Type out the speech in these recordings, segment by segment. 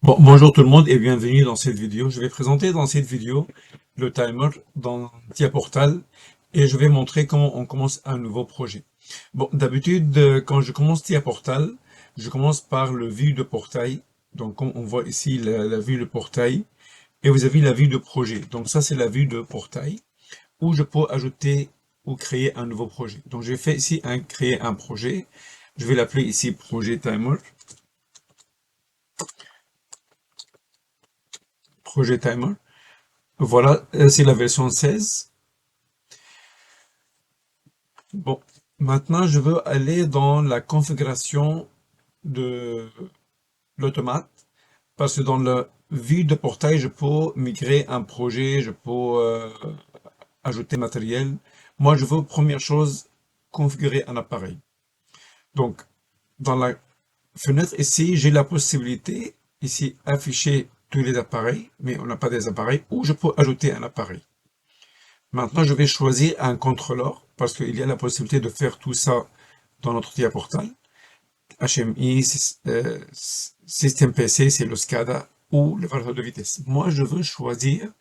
Bonjour tout le monde et bienvenue dans cette vidéo. Je vais présenter dans cette vidéo le timer dans TIA Portal et je vais montrer comment on commence un nouveau projet. D'habitude, quand je commence TIA Portal, je commence par le vue de portail. Donc, comme on voit ici la vue de portail et vous avez la vue de projet. Donc, ça, c'est la vue de portail où je peux ajouter ou créer un nouveau projet. Donc, j'ai fait ici créer un projet. Je vais l'appeler ici projet timer. Projet timer. Voilà, c'est la version 16. Bon, maintenant je veux aller dans la configuration de l'automate parce que dans la vue de portail, je peux migrer un projet, je peux ajouter matériel. Moi, je veux, première chose, configurer un appareil. Donc, dans la fenêtre ici, j'ai la possibilité, ici, afficher tous les appareils, mais on n'a pas des appareils, ou je peux ajouter un appareil. Maintenant, je vais choisir un contrôleur parce qu'il y a la possibilité de faire tout ça dans notre TIA Portal. HMI, système PC, c'est le SCADA ou le variateur de vitesse. Moi, je veux choisir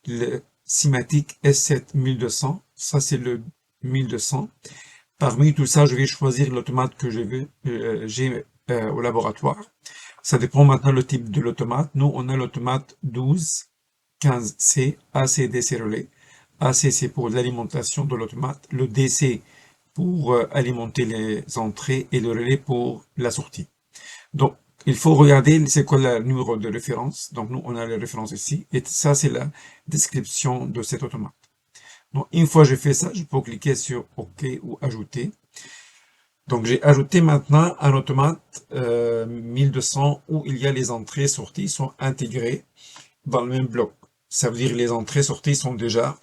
le Simatic S7 1200. Ça, c'est le 1200. Parmi tout ça, je vais choisir l'automate que j'ai au laboratoire. Ça dépend maintenant le type de l'automate. Nous, on a l'automate 1215C, ACDC relais. AC, c'est pour l'alimentation de l'automate. Le DC pour alimenter les entrées et le relais pour la sortie. Donc, il faut regarder c'est quoi le numéro de référence. Donc, nous, on a la référence ici. Et ça, c'est la description de cet automate. Donc, une fois que j'ai fait ça, je peux cliquer sur OK ou Ajouter. Donc, j'ai ajouté maintenant un automate 1200 où il y a les entrées et sorties sont intégrées dans le même bloc. Ça veut dire que les entrées et sorties sont déjà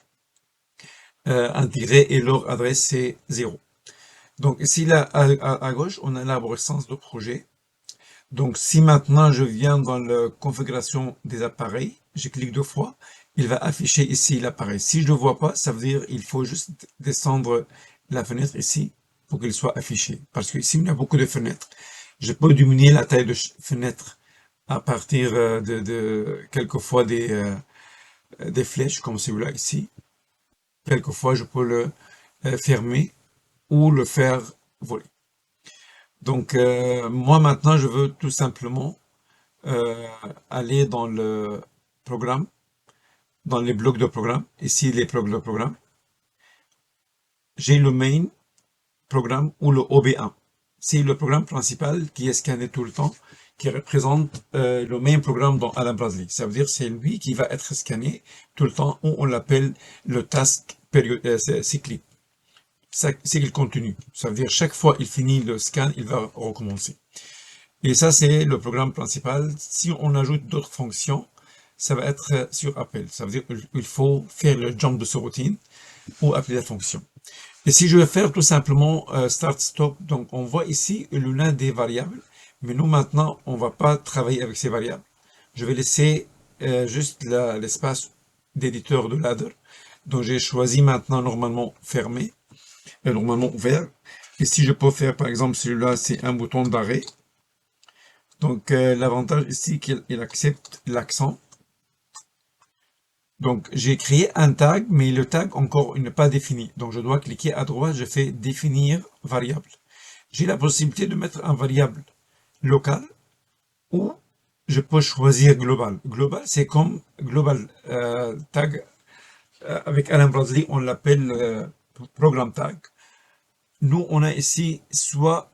intégrées et leur adresse c'est 0. Donc ici, là, à gauche, on a l'arborescence de projet. Donc si maintenant je viens dans la configuration des appareils, je clique deux fois, il va afficher ici l'appareil. Si je ne le vois pas, ça veut dire qu'il faut juste descendre la fenêtre ici pour qu'il soit affiché. Parce que ici, il y a beaucoup de fenêtres. Je peux diminuer la taille de fenêtre à partir quelquefois des flèches comme celui-là ici. Quelquefois, je peux le fermer ou le faire voler. Donc, moi maintenant, je veux tout simplement euh, aller dans le programme, dans les blocs de programme. Ici, les blocs de programme. J'ai le main programme ou le OB1. C'est le programme principal qui est scanné tout le temps, qui représente le main programme dans Alan Bradley. Ça veut dire c'est lui qui va être scanné tout le temps, où on l'appelle le task cyclique. Cycle continu. Ça veut dire chaque fois qu'il finit le scan, il va recommencer. Et ça, c'est le programme principal. Si on ajoute d'autres fonctions, ça va être sur appel. Ça veut dire qu'il faut faire le jump de ce routine ou appeler la fonction. Et si je veux faire tout simplement start stop, donc on voit ici le lien des variables, mais nous maintenant, on va pas travailler avec ces variables. Je vais laisser juste l'espace d'éditeur de ladder. Donc j'ai choisi maintenant normalement fermé, normalement ouvert. Et si je peux faire par exemple celui-là, c'est un bouton d'arrêt. Donc, l'avantage ici qu'il accepte l'accent. Donc, j'ai créé un tag, mais le tag encore il n'est pas défini. Donc, je dois cliquer à droite, je fais définir variable. J'ai la possibilité de mettre un variable local ou je peux choisir global. Global, c'est comme global tag. Avec Alan Bradley, on l'appelle programme tag. Nous, on a ici soit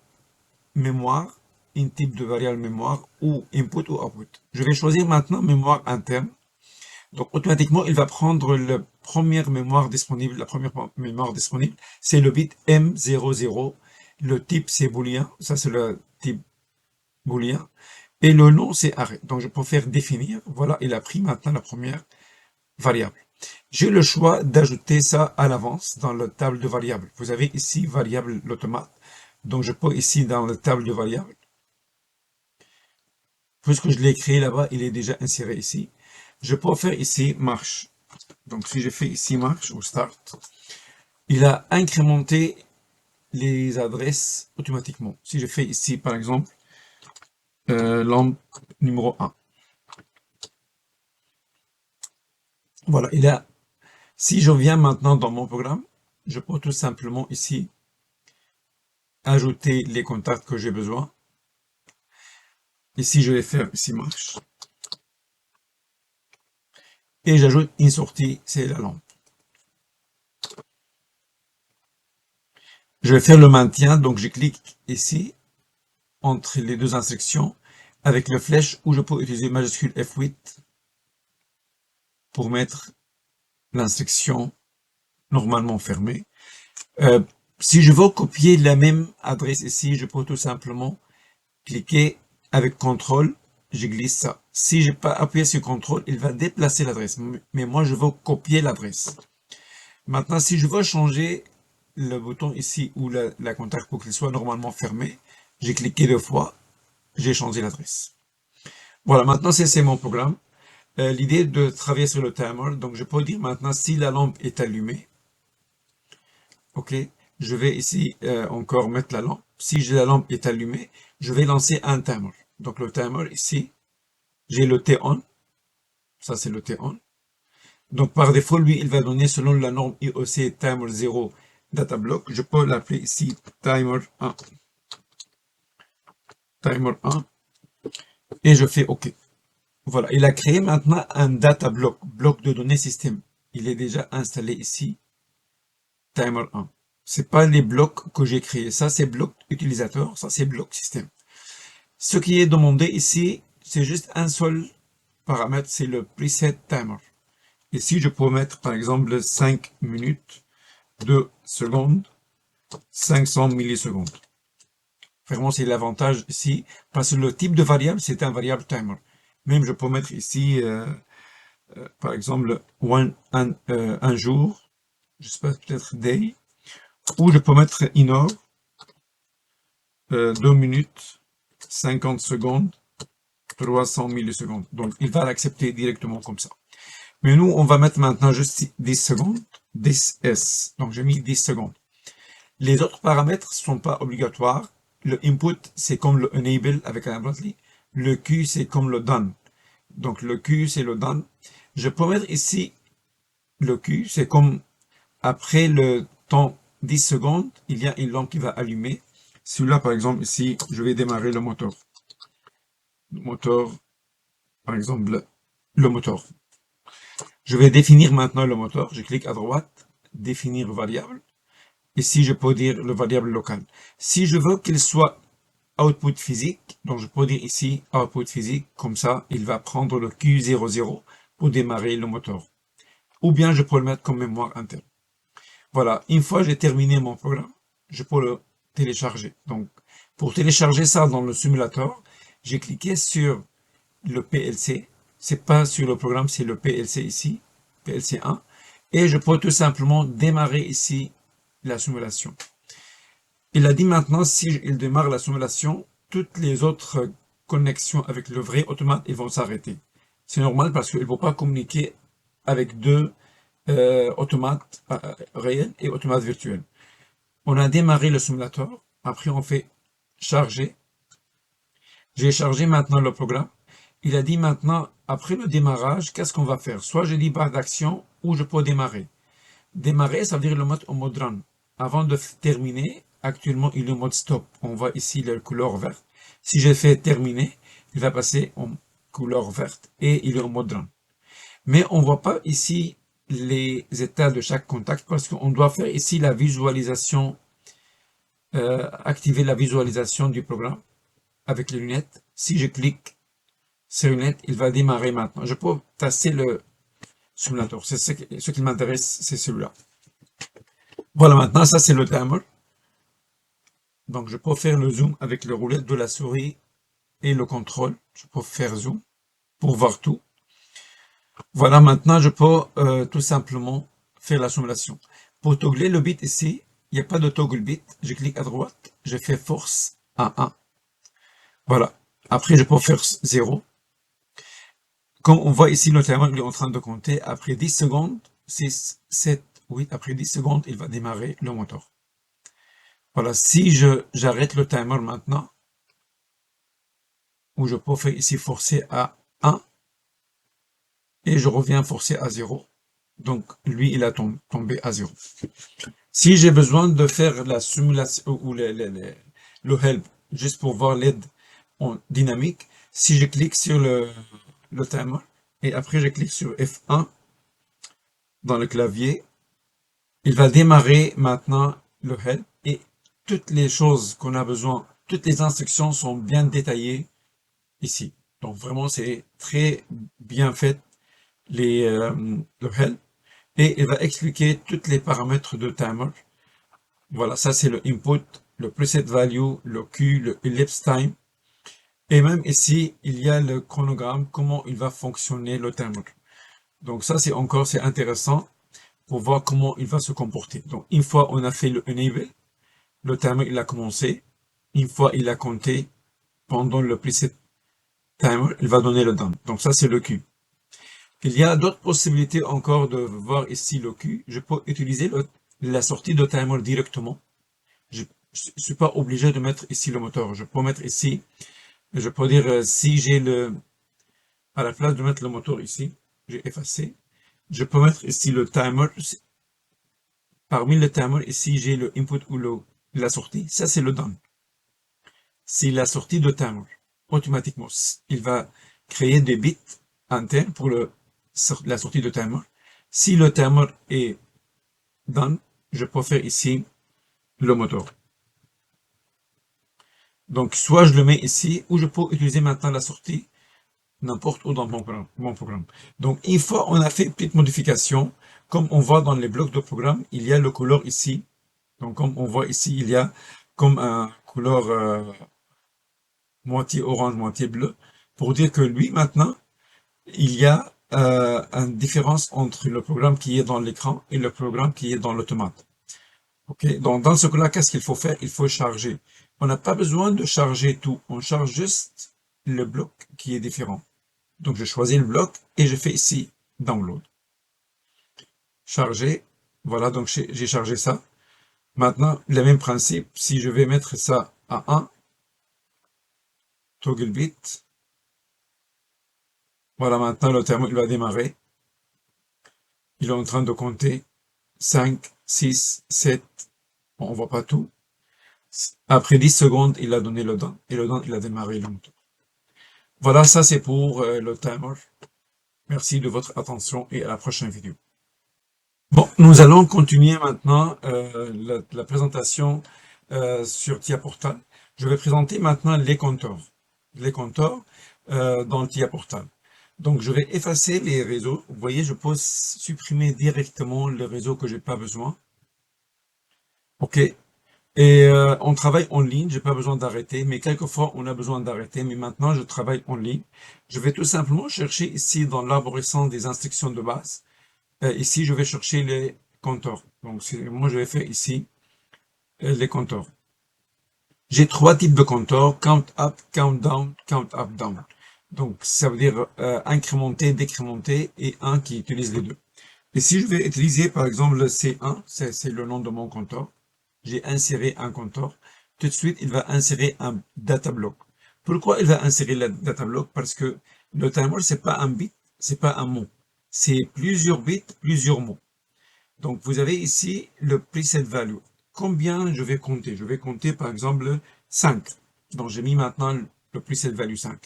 mémoire, un type de variable mémoire, ou input ou output. Je vais choisir maintenant mémoire interne. Donc, automatiquement, il va prendre la première mémoire disponible. La première mémoire disponible, c'est le bit M00. Le type, c'est booléen. Ça, c'est le type booléen. Et le nom, c'est arrêt. Donc, je peux faire définir. Voilà, il a pris maintenant la première variable. J'ai le choix d'ajouter ça à l'avance dans la table de variables. Vous avez ici variable l'automate. Donc, je peux ici dans la table de variables. Puisque je l'ai créé là-bas, il est déjà inséré ici. Je peux faire ici marche. Donc, si je fais ici marche ou start, il a incrémenté les adresses automatiquement. Si je fais ici, par exemple, lampe numéro 1. Voilà, et là, si je viens maintenant dans mon programme, je peux tout simplement ici ajouter les contacts que j'ai besoin. Ici, je vais faire ici marche. Et j'ajoute une sortie, c'est la lampe. Je vais faire le maintien, donc je clique ici, entre les deux instructions, avec le flèche où je peux utiliser majuscule F8 pour mettre l'instruction normalement fermée. Si je veux copier la même adresse ici, je peux tout simplement cliquer avec CTRL, je glisse ça. Si je n'ai pas appuyé sur CTRL, il va déplacer l'adresse. Mais moi, je veux copier l'adresse. Maintenant, si je veux changer le bouton ici ou la contact pour qu'il soit normalement fermé, j'ai cliqué 2 fois, j'ai changé l'adresse. Voilà, maintenant c'est mon programme. L'idée de travailler sur le timer, donc je peux dire maintenant si la lampe est allumée, ok, je vais ici encore mettre la lampe. Si la lampe est allumée, je vais lancer un timer. Donc le timer ici, j'ai le T-on, ça c'est le T-on. Donc par défaut, lui, il va donner selon la norme IOC timer 0 data block. Je peux l'appeler ici timer 1. Timer 1. Et je fais OK. Voilà, il a créé maintenant un data block, bloc de données système. Il est déjà installé ici, timer 1. C'est pas les blocs que j'ai créés. Ça, c'est bloc utilisateur. Ça, c'est bloc système. Ce qui est demandé ici, c'est juste un seul paramètre, c'est le preset timer. Ici, je peux mettre, par exemple, 5 minutes, 2 secondes, 500 millisecondes. Vraiment, c'est l'avantage ici, parce que le type de variable, c'est un variable timer. Même, je peux mettre ici, par exemple, un jour, je sais pas, peut-être day, ou je peux mettre in hour, 2 minutes, 50 secondes, 300 millisecondes. Donc, il va l'accepter directement comme ça. Mais nous, on va mettre maintenant juste 10 secondes, 10 S. Donc, j'ai mis 10 secondes. Les autres paramètres ne sont pas obligatoires. Le input, c'est comme le enable avec un Bradley. Le Q, c'est comme le done. Donc, le Q, c'est le done. Je peux mettre ici le Q, c'est comme après le temps 10 secondes, il y a une lampe qui va allumer. Celui-là, par exemple, ici, je vais démarrer le moteur. Le moteur, par exemple, le moteur. Je vais définir maintenant le moteur. Je clique à droite, définir variable. Ici, je peux dire le variable local. Si je veux qu'il soit output physique, donc je peux dire ici output physique, comme ça, il va prendre le Q00 pour démarrer le moteur. Ou bien je peux le mettre comme mémoire interne. Voilà, une fois j'ai terminé mon programme, je peux le télécharger. Donc, pour télécharger ça dans le simulateur, j'ai cliqué sur le PLC. C'est pas sur le programme, c'est le PLC ici, PLC 1. Et je peux tout simplement démarrer ici la simulation. Il a dit maintenant, si il démarre la simulation, toutes les autres connexions avec le vrai automate, ils vont s'arrêter. C'est normal parce qu'il ne faut pas communiquer avec deux automates réels et automates virtuels. On a démarré le simulateur. Après, on fait charger. J'ai chargé maintenant le programme. Il a dit maintenant, après le démarrage, qu'est-ce qu'on va faire? Soit je dis barre d'action ou je peux démarrer. Démarrer, ça veut dire le mode en mode run. Avant de terminer, actuellement, il est en mode stop. On voit ici la couleur verte. Si je fais terminer, il va passer en couleur verte et il est en mode run. Mais on ne voit pas ici les états de chaque contact parce qu'on doit faire ici la visualisation, activer la visualisation du programme avec les lunettes. Si je clique sur les lunettes, il va démarrer maintenant. Je peux tasser le simulateur. C'est ce qui m'intéresse, c'est celui-là. Voilà, maintenant, ça c'est le timer. Donc, je peux faire le zoom avec le roulette de la souris et le contrôle. Je peux faire zoom pour voir tout. Voilà, maintenant, je peux tout simplement faire la simulation. Pour toggler le bit ici, il n'y a pas de toggle bit. Je clique à droite, je fais force à 1. Voilà. Après, je peux faire 0. Comme on voit ici, le timer il est en train de compter. Après 10 secondes, 6, 7, 8. Après 10 secondes, il va démarrer le moteur. Voilà. Si j'arrête le timer maintenant, ou je peux faire ici forcer à 1, et je reviens forcer à 0. Donc, lui, il a tombé à 0. Si j'ai besoin de faire la simulation ou le help, juste pour voir l'aide en dynamique, si je clique sur le timer et après je clique sur F1 dans le clavier, il va démarrer maintenant le help et toutes les choses qu'on a besoin, toutes les instructions sont bien détaillées ici. Donc vraiment, c'est très bien fait le help et il va expliquer tous les paramètres de timer. Voilà, ça c'est le input, le preset value, le Q, le elapsed time. Et même ici, il y a le chronogramme, comment il va fonctionner le timer. Donc ça c'est intéressant pour voir comment il va se comporter. Donc une fois on a fait le enable, le timer il a commencé. Une fois il a compté pendant le preset timer, il va donner le done. Donc ça c'est le Q. Il y a d'autres possibilités encore de voir ici le Q. Je peux utiliser la sortie de timer directement. Je ne suis pas obligé de mettre ici le moteur. Je peux mettre ici, je peux dire si j'ai à la place de mettre le moteur ici, j'ai effacé. Je peux mettre ici le timer. Parmi le timer, ici j'ai le input ou la sortie. Ça c'est le done. C'est la sortie de timer. Automatiquement, il va créer des bits internes pour la sortie de timer. Si le timer est done, je peux faire ici le moteur. Donc, soit je le mets ici, ou je peux utiliser maintenant la sortie n'importe où dans mon programme. Donc, une fois on a fait une petite modification, comme on voit dans les blocs de programme, il y a le couleur ici. Donc, comme on voit ici, il y a comme un couleur moitié orange, moitié bleu, pour dire que lui, maintenant, il y a une différence entre le programme qui est dans l'écran et le programme qui est dans l'automate. Ok, donc dans ce cas-là, qu'est-ce qu'il faut faire? Il faut charger. On n'a pas besoin de charger tout. On charge juste le bloc qui est différent. Donc je choisis le bloc et je fais ici download. Charger. Voilà, donc j'ai chargé ça. Maintenant, le même principe, si je vais mettre ça à 1, toggle bit. Voilà, maintenant le terme il va démarrer. Il est en train de compter 5, 6, 7. Bon, on voit pas tout. Après 10 secondes, il a donné le don. Et le don, il a démarré le moteur. Voilà, ça c'est pour le timer. Merci de votre attention et à la prochaine vidéo. Bon, nous allons continuer maintenant la présentation sur TIA Portal. Je vais présenter maintenant les compteurs. Les compteurs dans TIA Portal. Donc, je vais effacer les réseaux. Vous voyez, je peux supprimer directement le réseau que j'ai pas besoin. OK. Et on travaille en ligne, j'ai pas besoin d'arrêter, mais quelquefois on a besoin d'arrêter, mais maintenant je travaille en ligne. Je vais tout simplement chercher ici dans l'arborescence des instructions de base. Ici, je vais chercher les compteurs. Donc, moi, je vais faire ici les compteurs. J'ai trois types de compteurs, count up, count down, count up, down. Donc, ça veut dire incrémenter, décrémenter et un qui utilise les deux. Et si je vais utiliser, par exemple, le C1, c'est le nom de mon compteur, j'ai inséré un compteur, tout de suite, il va insérer un data block. Pourquoi il va insérer le data block? Parce que le timer, c'est pas un bit, c'est pas un mot. C'est plusieurs bits, plusieurs mots. Donc, vous avez ici le preset value. Combien je vais compter? Je vais compter, par exemple, 5. Donc, j'ai mis maintenant le preset value 5.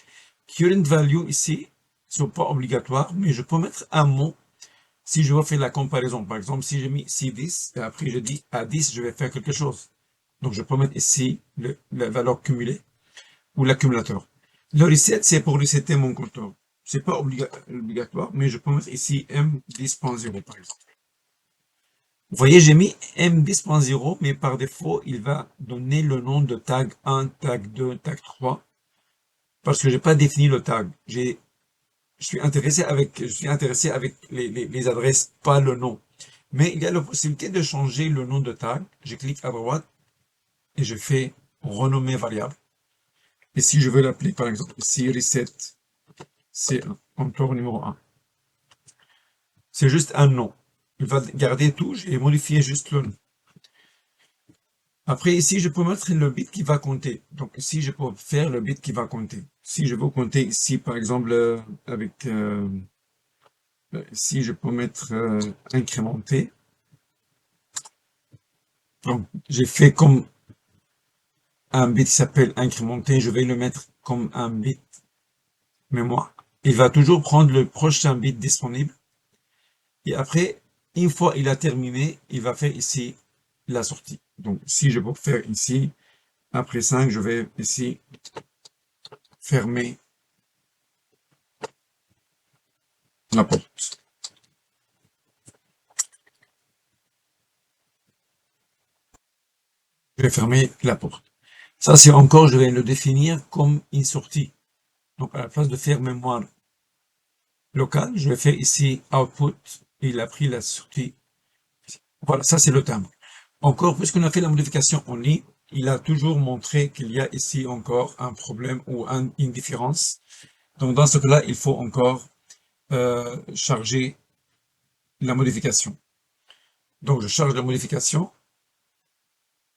Current value ici, ne sont pas obligatoires, mais je peux mettre un mot si je veux faire la comparaison. Par exemple, si j'ai mis C10, et après je dis à 10, je vais faire quelque chose. Donc, je peux mettre ici la valeur cumulée ou l'accumulateur. Le reset, c'est pour resetter mon compteur. C'est pas obligatoire, mais je peux mettre ici M10.0 par exemple. Vous voyez, j'ai mis M10.0, mais par défaut, il va donner le nom de tag 1, tag 2, tag 3, parce que j'ai pas défini le tag. Je suis intéressé avec les adresses, pas le nom. Mais il y a la possibilité de changer le nom de tag. Je clique à droite et je fais renommer variable. Et si je veux l'appeler, par exemple, ici, reset, c'est compteur numéro 1. C'est juste un nom. Il va garder tout, j'ai modifié juste le nom. Après, ici, je peux mettre le bit qui va compter. Donc, ici, je peux faire le bit qui va compter. Si je veux compter ici, par exemple, avec Ici, je peux mettre incrémenter. Donc, j'ai fait comme un bit qui s'appelle incrémenter. Je vais le mettre comme un bit mémoire. Il va toujours prendre le prochain bit disponible. Et après, une fois il a terminé, il va faire ici la sortie. Donc, si je peux faire ici, après 5, je vais ici fermer la porte. Je vais fermer la porte. Ça, c'est encore, je vais le définir comme une sortie. Donc, à la place de faire mémoire locale, je vais faire ici output. Il a pris la sortie. Voilà, ça, c'est le timbre. Encore, puisqu'on a fait la modification en ligne, il a toujours montré qu'il y a ici encore un problème ou une différence. Donc, dans ce cas-là, il faut encore charger la modification. Donc, je charge la modification.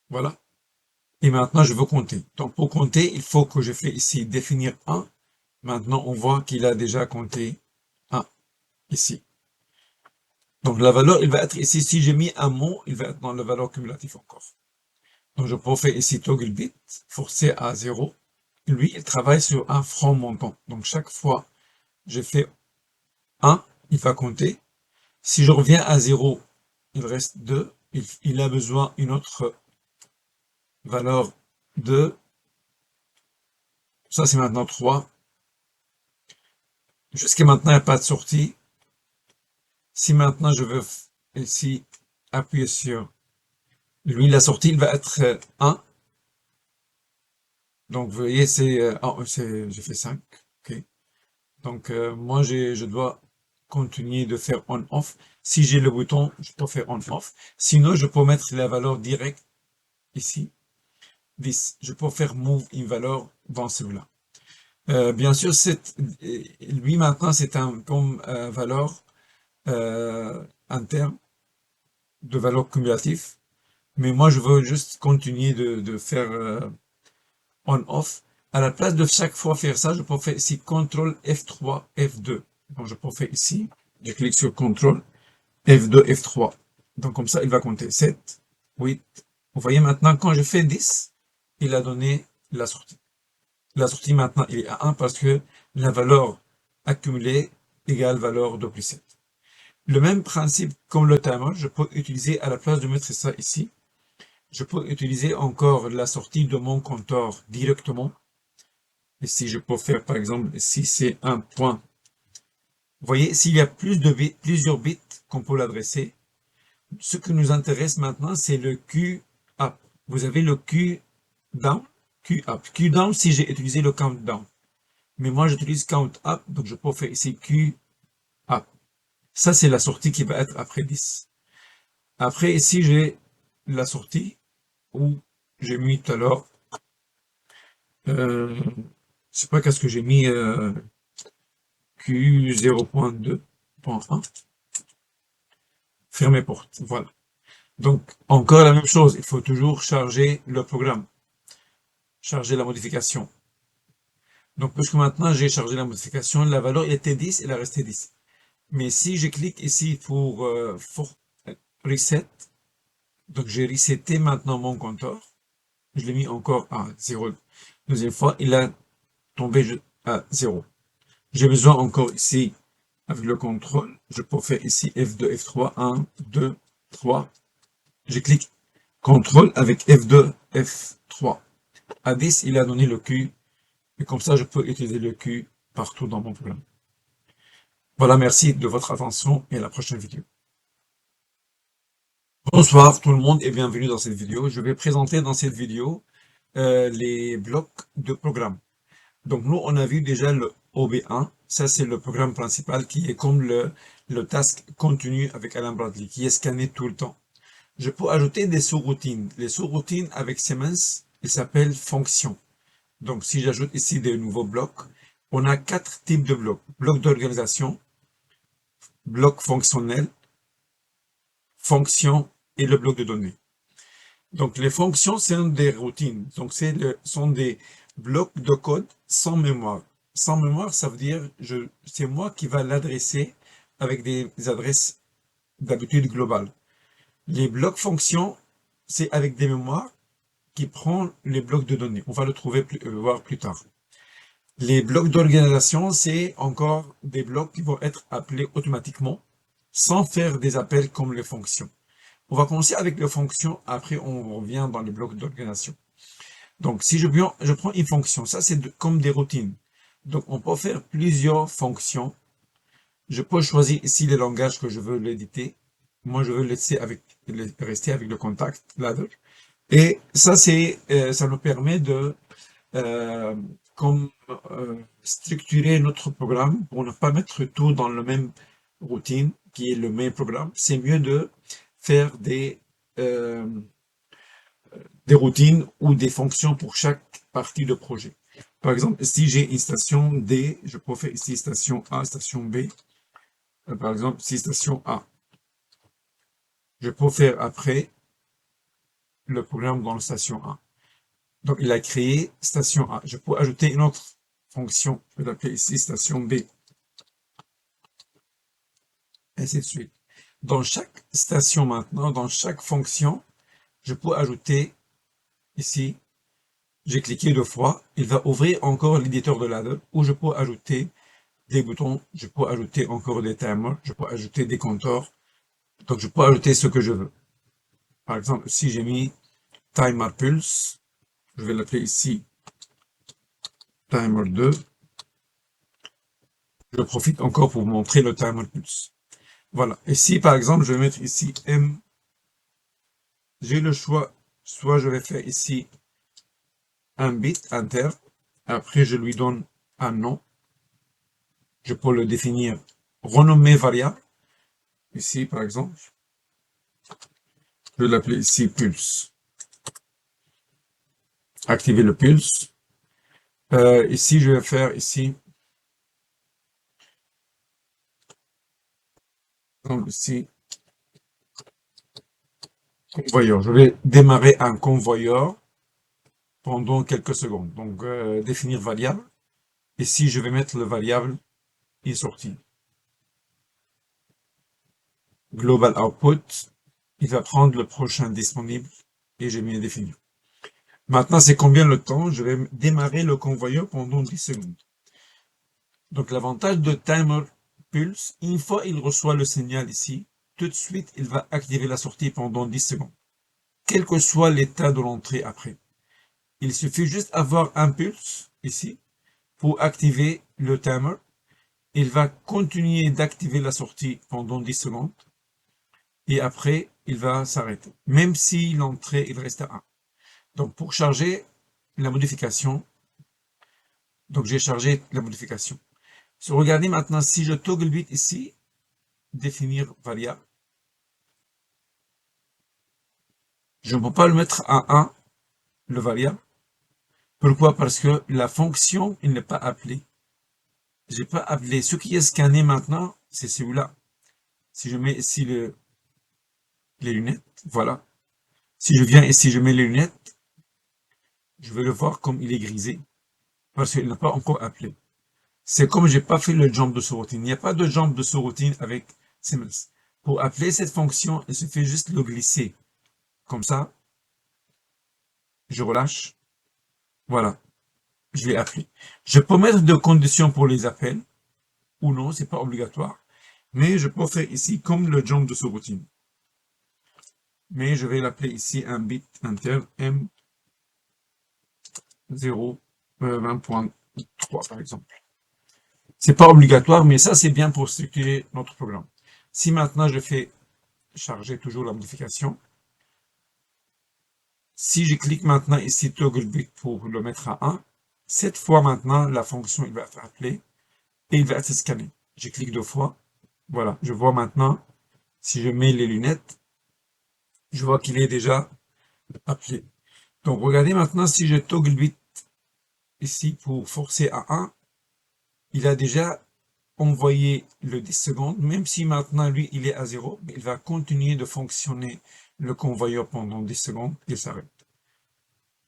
Voilà. Et maintenant, je veux compter. Donc, pour compter, il faut que je fais ici définir 1. Maintenant, on voit qu'il a déjà compté 1 ici. Donc, la valeur, il va être ici. Si j'ai mis un mot, il va être dans la valeur cumulative encore. Donc, je peux faire ici toggle bit, forcer à 0. Lui, il travaille sur un franc montant. Donc, chaque fois, je fais 1, il va compter. Si je reviens à 0, il reste 2. Il a besoin d'une autre valeur 2. Ça, c'est maintenant 3. Jusqu'à maintenant, il n'y a pas de sortie. Si maintenant, je veux ici appuyer sur lui, la sortie, il va être 1. Donc, vous voyez, j'ai fait 5. OK. Donc, moi, je dois continuer de faire on-off. Si j'ai le bouton, je peux faire on-off. Sinon, je peux mettre la valeur directe ici. 10. Je peux faire move une valeur dans celui-là. Bien sûr, lui maintenant, c'est un comme valeur interne de valeur cumulative. Mais moi, je veux juste continuer de faire on-off. À la place de chaque fois faire ça, je peux faire ici CTRL F3, F2. Donc, je peux faire ici. Je clique sur CTRL F2, F3. Donc, comme ça, il va compter 7, 8. Vous voyez maintenant, quand je fais 10, il a donné la sortie. La sortie maintenant, il est à 1 parce que la valeur accumulée égale valeur de plus 7. Le même principe comme le timer, je peux utiliser à la place de mettre ça ici, je peux utiliser encore la sortie de mon compteur directement. Ici, je peux faire par exemple, si c'est un point. Vous voyez, s'il y a plusieurs bits qu'on peut l'adresser, ce qui nous intéresse maintenant, c'est le Q up. Vous avez le Q down, Q up. Q down si j'ai utilisé le countdown. Mais moi, j'utilise count up, donc je peux faire ici Q up. Ça, c'est la sortie qui va être après 10. Après, ici, j'ai la sortie où j'ai mis tout à l'heure, je sais pas qu'est-ce que j'ai mis, Q 0.2.1. Fermer porte. Voilà. Donc, encore la même chose. Il faut toujours charger le programme. Charger la modification. Donc, puisque maintenant j'ai chargé la modification, la valeur était 10, elle est restée 10. Mais si je clique ici pour reset, donc j'ai reseté maintenant mon compteur, je l'ai mis encore à 0. Deuxième fois, il a tombé à 0. J'ai besoin encore ici, avec le contrôle, je peux faire ici F2, F3, 1, 2, 3. Je clique contrôle avec F2, F3. À 10, il a donné le Q, et comme ça, je peux utiliser le Q partout dans mon programme. Voilà, merci de votre attention et à la prochaine vidéo. Bonsoir tout le monde et bienvenue dans cette vidéo. Je vais présenter dans cette vidéo les blocs de programme. Donc nous, on a vu déjà le OB1. Ça, c'est le programme principal qui est comme le task continu avec Alan Bradley, qui est scanné tout le temps. Je peux ajouter des sous-routines. Les sous-routines avec Siemens, ils s'appellent fonctions. Donc si j'ajoute ici des nouveaux blocs, on a 4 types de blocs. Bloc d'organisation, bloc fonctionnel, fonction et le bloc de données. Donc, les fonctions, c'est des routines. Donc, sont des blocs de code sans mémoire. Sans mémoire, ça veut dire c'est moi qui va l'adresser avec des adresses d'habitude globales. Les blocs fonctions, c'est avec des mémoires qui prend les blocs de données. On va le trouver voir plus tard. Les blocs d'organisation, c'est encore des blocs qui vont être appelés automatiquement sans faire des appels comme les fonctions. On va commencer avec les fonctions, après on revient dans les blocs d'organisation. Donc, si je prends une fonction, ça c'est comme des routines. Donc, on peut faire plusieurs fonctions. Je peux choisir ici les langages que je veux l'éditer. Moi, je veux rester avec le contact ladder. Et ça, ça nous permet de euh, comme structurer notre programme pour ne pas mettre tout dans le même routine qui est le même programme. C'est mieux de faire des routines ou des fonctions pour chaque partie de projet. Par exemple, si j'ai une station D, je peux faire ici station A, station B. Par exemple, ici station A. Je peux faire après le programme dans la station A. Donc, il a créé station A. Je peux ajouter une autre fonction. Je vais l'appeler ici station B. Et ainsi de suite. Dans chaque station maintenant, dans chaque fonction, je peux ajouter ici, j'ai cliqué 2 fois, il va ouvrir encore l'éditeur de ladder où je peux ajouter des boutons, je peux ajouter encore des timers, je peux ajouter des compteurs. Donc, je peux ajouter ce que je veux. Par exemple, si j'ai mis timer pulse, je vais l'appeler ici timer 2. Je profite encore pour vous montrer le timer pulse. Voilà. Et si, par exemple, je vais mettre ici M, j'ai le choix, soit je vais faire ici un bit enter, après je lui donne un nom, je peux le définir, renommer variable, ici par exemple, je vais l'appeler ici pulse, activer le pulse, ici je vais faire ici, donc ici, convoyeur, je vais démarrer un convoyeur pendant quelques secondes, donc définir variable, ici je vais mettre le variable est sorti. Global output, il va prendre le prochain disponible et je vais définir. Maintenant, c'est combien le temps? Je vais démarrer le convoyeur pendant 10 secondes. Donc, l'avantage de timer pulse, une fois il reçoit le signal ici, tout de suite, il va activer la sortie pendant 10 secondes. Quel que soit l'état de l'entrée après. Il suffit juste avoir un pulse ici pour activer le timer. Il va continuer d'activer la sortie pendant 10 secondes. Et après, il va s'arrêter. Même si l'entrée, il reste à 1. Donc, pour charger la modification, donc j'ai chargé la modification. Si regardez maintenant, si je toggle bit ici, définir variable, je ne peux pas le mettre à 1, le variable. Pourquoi? Parce que la fonction, il n'est pas appelée. J'ai pas appelé. Ce qui est scanné maintenant, c'est celui-là. Si je mets ici les lunettes, voilà. Si je viens ici, je mets les lunettes, je vais le voir comme il est grisé, parce qu'il n'a pas encore appelé. C'est comme j'ai pas fait le jump de sous-routine. Il n'y a pas de jump de sous-routine avec Siemens. Pour appeler cette fonction, il suffit juste de le glisser. Comme ça, je relâche. Voilà, je l'ai appelé. Je peux mettre de conditions pour les appels, ou non, c'est pas obligatoire. Mais je peux faire ici comme le jump de sous-routine. Mais je vais l'appeler ici un bit interne M0 20.3 par exemple. C'est pas obligatoire, mais ça c'est bien pour structurer notre programme. Si maintenant je fais charger toujours la modification, si je clique maintenant ici toggle bit pour le mettre à 1, cette fois maintenant la fonction il va être appelée et il va être scanné. Je clique 2 fois, voilà, je vois maintenant, si je mets les lunettes, je vois qu'il est déjà appelé. Donc regardez maintenant si je toggle bit ici pour forcer à 1, il a déjà envoyé le 10 secondes, même si maintenant lui il est à 0, il va continuer de fonctionner le convoyeur pendant 10 secondes et s'arrête.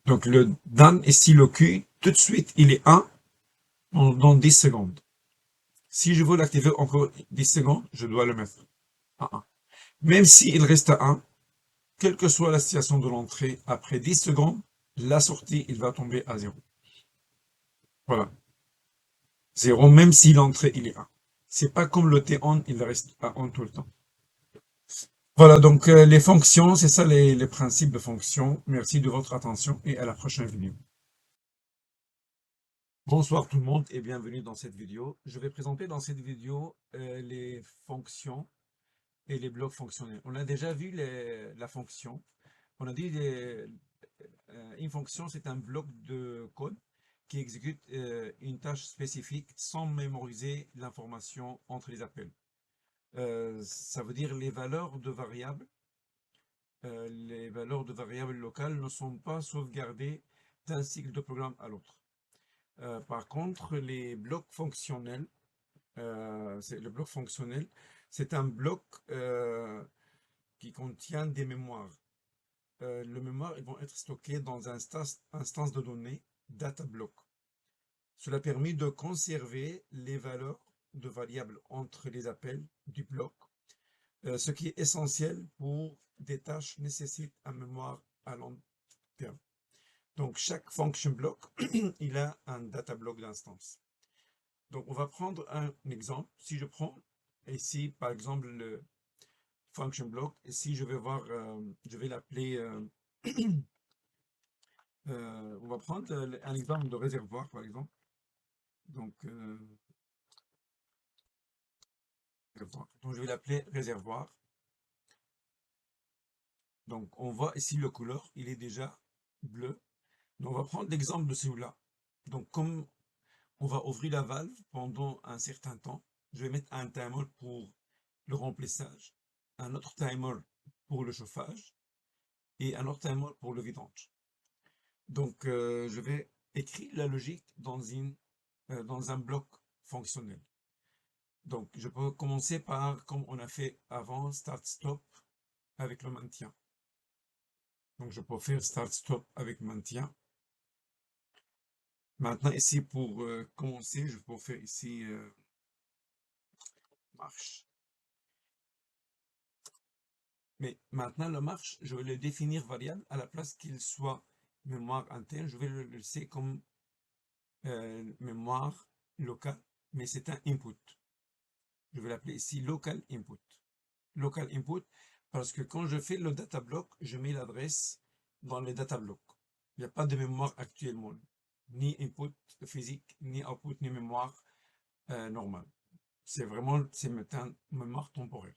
Donc le dan ici le Q, tout de suite il est 1 dans 10 secondes. Si je veux l'activer encore 10 secondes, je dois le mettre à 1. Même s'il reste à 1, quelle que soit la situation de l'entrée, après 10 secondes, la sortie, il va tomber à 0. Voilà. 0, même si l'entrée, il est 1. C'est pas comme le T-on, il reste à 1 tout le temps. Voilà, donc les fonctions, c'est ça les principes de fonctions. Merci de votre attention et à la prochaine vidéo. Bonsoir tout le monde et bienvenue dans cette vidéo. Je vais présenter dans cette vidéo les fonctions et les blocs fonctionnels. On a déjà vu la fonction. On a dit une fonction, c'est un bloc de code qui exécute une tâche spécifique sans mémoriser l'information entre les appels. Ça veut dire les valeurs de variables. Les valeurs de variables locales ne sont pas sauvegardées d'un cycle de programme à l'autre. Par contre, les blocs fonctionnels, le bloc fonctionnel, c'est un bloc qui contient des mémoires. Les mémoires ils vont être stockées dans un instance de données data block. Cela permet de conserver les valeurs de variables entre les appels du bloc, ce qui est essentiel pour des tâches nécessitent une mémoire à long terme. Donc chaque function block, il a un data block d'instance. Donc on va prendre un exemple. Si je prends ici par exemple le function block, et si je vais voir, je vais l'appeler, on va prendre un exemple de réservoir par exemple. Donc, je vais l'appeler réservoir. Donc on voit ici le couleur, il est déjà bleu. Donc on va prendre l'exemple de celui-là. Donc comme on va ouvrir la valve pendant un certain temps, je vais mettre un timer pour le remplissage, un autre timer pour le chauffage et un autre timer pour le vidange. Donc je vais écrire la logique dans un bloc fonctionnel. Donc je peux commencer par, comme on a fait avant, start-stop avec le maintien. Donc je peux faire start-stop avec maintien. Maintenant ici pour commencer, je peux faire ici marche. Mais maintenant le marche, je vais le définir variable à la place qu'il soit mémoire interne, je vais le laisser comme mémoire locale, mais c'est un input. Je vais l'appeler ici local input. Local input parce que quand je fais le data block, je mets l'adresse dans le data block. Il n'y a pas de mémoire actuellement, ni input physique, ni output, ni mémoire normale. C'est vraiment une mémoire temporaire.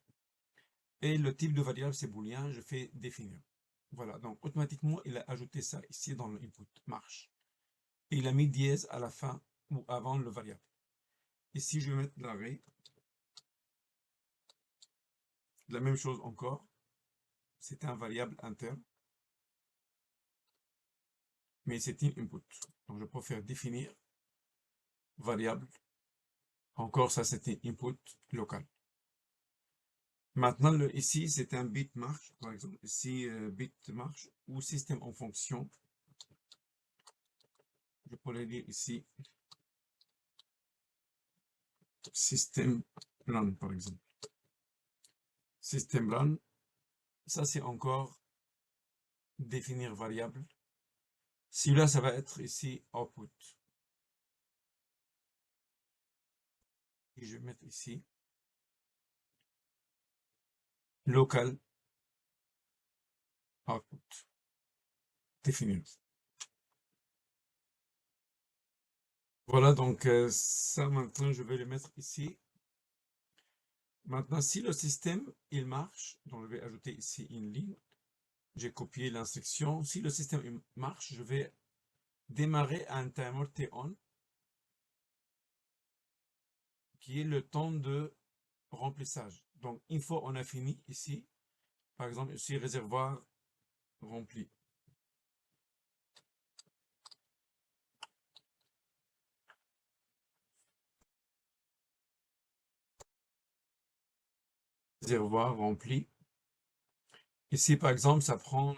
Et le type de variable, c'est booléen, je fais définir. Voilà, donc automatiquement, il a ajouté ça ici dans le input, marche. Et il a mis dièse à la fin ou avant le variable. Ici, je vais mettre l'arrêt. La même chose encore. C'est un variable interne. Mais c'est une input. Donc, je peux faire définir variable. Encore, ça, c'était input local. Maintenant, ici, c'est un bit marche. Par exemple, ici, bit marche ou système en fonction. Je pourrais dire ici système run, par exemple. Système run, ça, c'est encore définir variable. Celui-là, ça va être ici output. Et je vais mettre ici local output. Définir. Voilà, donc ça maintenant, je vais le mettre ici. Maintenant, si le système, il marche, donc je vais ajouter ici une ligne. J'ai copié l'instruction. Si le système il marche, je vais démarrer un timer T-on qui est le temps de remplissage. Donc, une fois on a fini ici, par exemple, ici, réservoir rempli. Réservoir rempli. Ici, par exemple, ça prend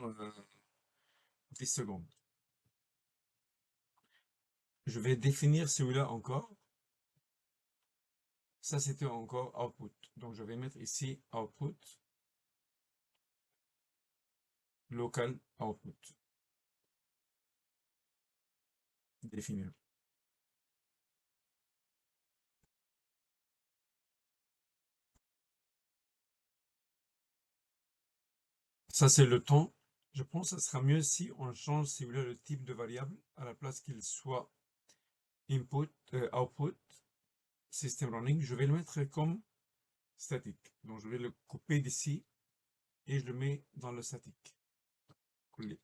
10 secondes. Je vais définir celui-là encore. Ça, c'était encore output. Donc, je vais mettre ici output, local output, définir. Ça, c'est le temps. Je pense que ça sera mieux si on change, si vous voulez, le type de variable à la place qu'il soit input, output, system running. Je vais le mettre comme statique. Donc, je vais le couper d'ici et je le mets dans le statique.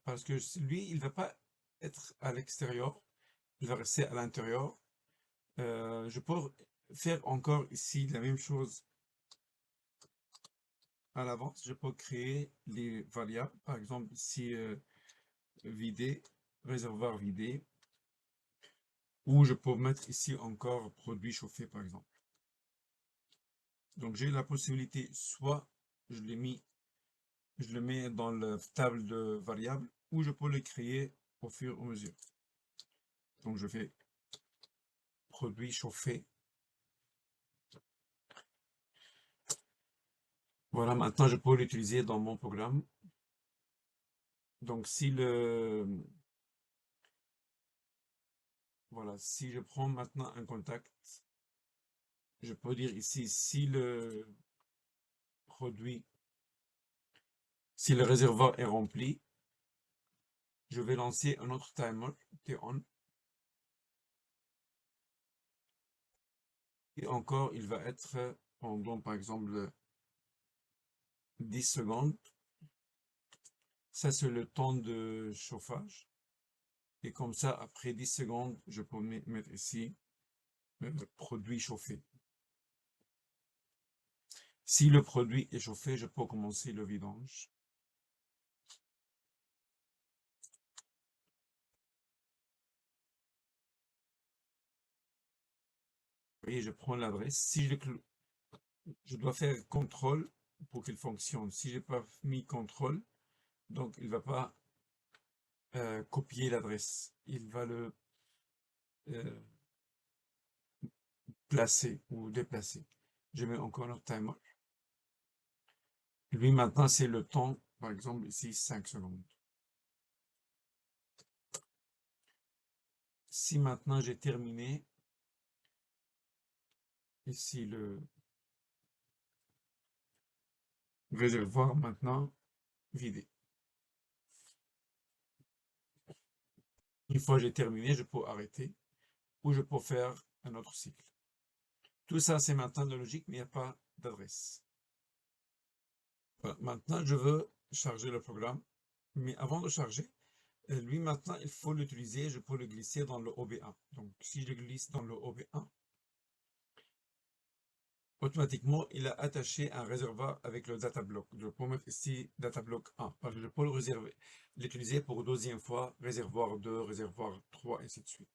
Parce que lui, il va pas être à l'extérieur, il va rester à l'intérieur. Je peux faire encore ici la même chose à l'avance. Je peux créer les variables, par exemple ici vider, réservoir vidé, ou je peux mettre ici encore produit chauffé par exemple. Donc j'ai la possibilité, soit je l'ai mis, je le mets dans la table de variables, ou je peux le créer au fur et à mesure. Donc je fais produit chauffé. Voilà, maintenant je peux l'utiliser dans mon programme. Donc si voilà, si je prends maintenant un contact, je peux dire ici si le produit, si le réservoir est rempli, je vais lancer un autre timer, T-on, et encore il va être pendant par exemple 10 secondes. Ça c'est le temps de chauffage. Et comme ça, après 10 secondes, je peux mettre ici le produit chauffé. Si le produit est chauffé, je peux commencer le vidange. Vous voyez, je prends l'adresse. Si je dois faire contrôle pour qu'il fonctionne. Si j'ai pas mis contrôle, donc il va pas copier l'adresse. Il va le euh, placer ou déplacer. Je mets encore un timer. Lui, maintenant, c'est le temps, par exemple, ici, 5 secondes. Si maintenant j'ai terminé, ici le réservoir maintenant vidé. Une fois que j'ai terminé, je peux arrêter ou je peux faire un autre cycle. Tout ça, c'est maintenant de logique, mais il n'y a pas d'adresse. Voilà. Maintenant, je veux charger le programme, mais avant de charger, lui maintenant, il faut l'utiliser, je peux le glisser dans le OB1. Donc, si je le glisse dans le OB1, automatiquement, il a attaché un réservoir avec le data block. Je peux mettre ici data block 1, parce que je peux l'utiliser pour deuxième fois, réservoir 2, réservoir 3, ainsi de suite.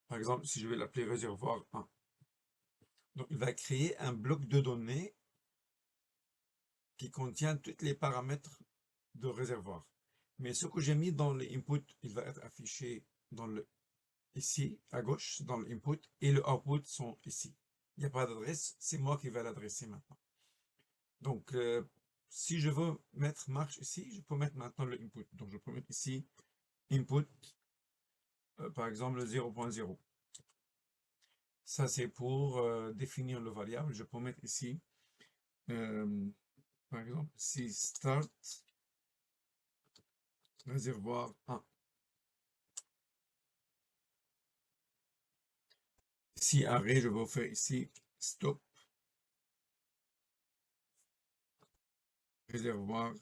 Par exemple, si je vais l'appeler réservoir 1. Donc, il va créer un bloc de données qui contient tous les paramètres de réservoir. Mais ce que j'ai mis dans l'input, il va être affiché dans ici, à gauche, dans l'input, et le output sont ici. Il n'y a pas d'adresse, c'est moi qui vais l'adresser maintenant. Donc, si je veux mettre marche ici, je peux mettre maintenant le input. Donc, je peux mettre ici input, par exemple 0.0. Ça, c'est pour définir le variable. Je peux mettre ici, par exemple, si start réservoir 1. Si arrêt, je vais faire ici stop réservoir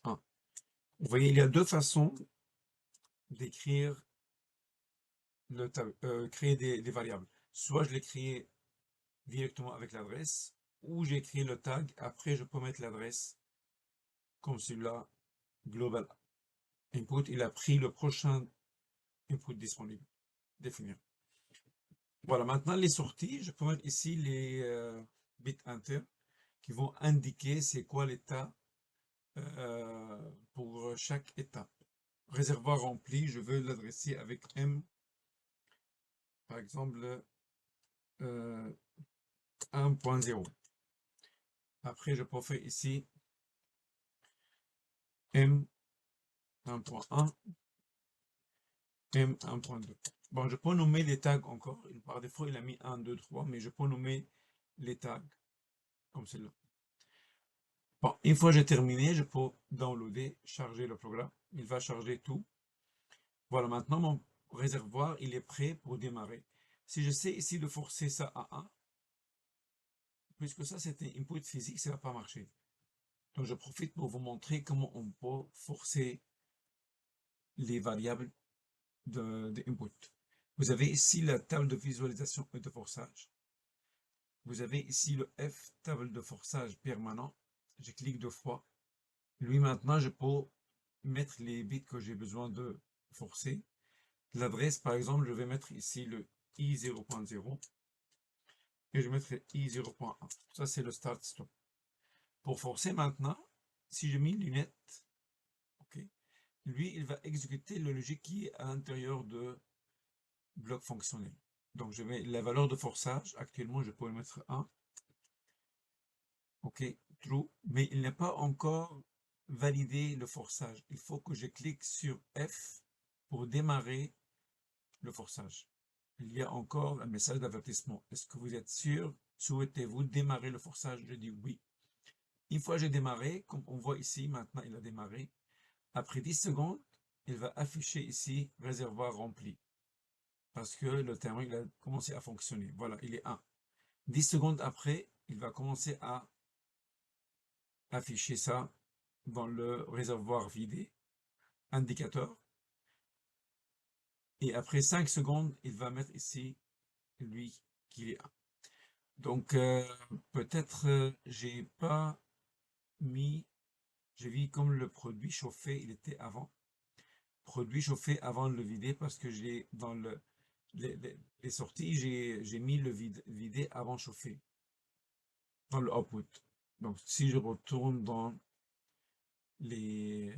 1. Vous voyez, il y a deux façons d'écrire créer des variables. Soit je l'ai créé directement avec l'adresse, ou j'ai créé le tag. Après, je peux mettre l'adresse comme celui-là, global input. Il a pris le prochain input disponible. Définir. Voilà, maintenant les sorties, je peux mettre ici les bits enter qui vont indiquer c'est quoi l'état pour chaque étape. Réservoir rempli, je veux l'adresser avec M, par exemple 1.0. Après, je peux faire ici M 1.1, M 1.2. Bon, je peux nommer les tags encore. Par défaut, il a mis 1, 2, 3, mais je peux nommer les tags comme celle-là. Bon, une fois j'ai terminé, je peux downloader, charger le programme. Il va charger tout. Voilà, maintenant mon réservoir, il est prêt pour démarrer. Si j'essaie ici de forcer ça à 1, puisque ça c'était input physique, ça va pas marcher. Donc je profite pour vous montrer comment on peut forcer les variables de input. Vous avez ici la table de visualisation et de forçage. Vous avez ici le F, table de forçage permanent. Je clique 2 fois. Lui maintenant, je peux mettre les bits que j'ai besoin de forcer. L'adresse, par exemple, je vais mettre ici le i0.0 et je mettrai i0.1. Ça, c'est le start stop. Pour forcer maintenant, si je mets lunettes, ok, lui, il va exécuter le logique qui est à l'intérieur de bloc fonctionnel. Donc, je mets la valeur de forçage. Actuellement, je peux mettre 1. Ok, true. Mais il n'est pas encore validé le forçage. Il faut que je clique sur F pour démarrer le forçage. Il y a encore un message d'avertissement. Est-ce que vous êtes sûr? Souhaitez-vous démarrer le forçage? Je dis oui. Une fois j'ai démarré, comme on voit ici, maintenant il a démarré. Après 10 secondes, il va afficher ici réservoir rempli. Parce que le timer il a commencé à fonctionner. Voilà, il est 1. 10 secondes après, il va commencer à afficher ça dans le réservoir vidé, indicateur. Et après 5 secondes, il va mettre ici, lui, qu'il est 1. Donc, peut-être j'ai pas mis, j'ai vu comme le produit chauffé, il était avant. Produit chauffé avant de le vider parce que j'ai dans les sorties, j'ai mis le vidé avant chauffer dans le output. Donc, si je retourne dans les,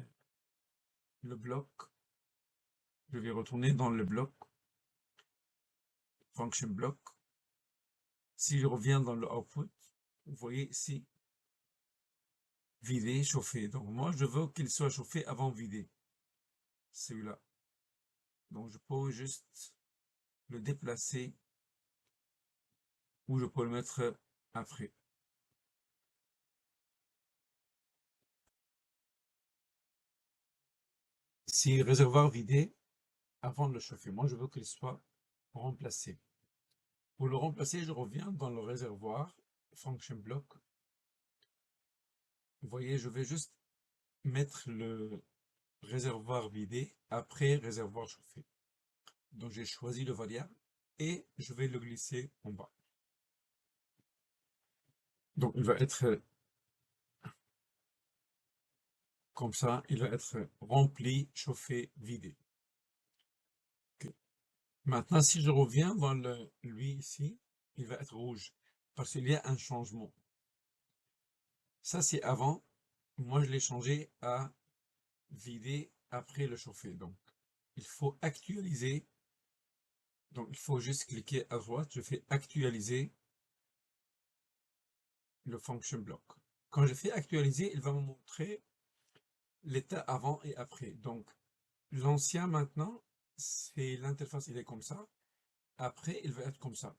le bloc, je vais retourner dans le bloc, function block. Si je reviens dans le output, vous voyez ici, vider, chauffer. Donc, moi, je veux qu'il soit chauffé avant vider. Celui-là. Donc, je peux juste le déplacer ou je peux le mettre après. Si réservoir vidé, avant de le chauffer, moi, je veux qu'il soit remplacé. Pour le remplacer, je reviens dans le réservoir, function block. Vous voyez, je vais juste mettre le réservoir vidé après réservoir chauffé. Donc, j'ai choisi le variable et je vais le glisser en bas. Donc, il va être comme ça, il va être rempli, chauffé, vidé. Okay. Maintenant, si je reviens dans lui ici, il va être rouge parce qu'il y a un changement. Ça, c'est avant. Moi, je l'ai changé à vider après le chauffer. Donc, il faut actualiser. Donc, il faut juste cliquer à droite. Je fais actualiser le function block. Quand je fais actualiser, il va me montrer l'état avant et après. Donc, l'ancien maintenant, c'est l'interface, il est comme ça. Après, il va être comme ça.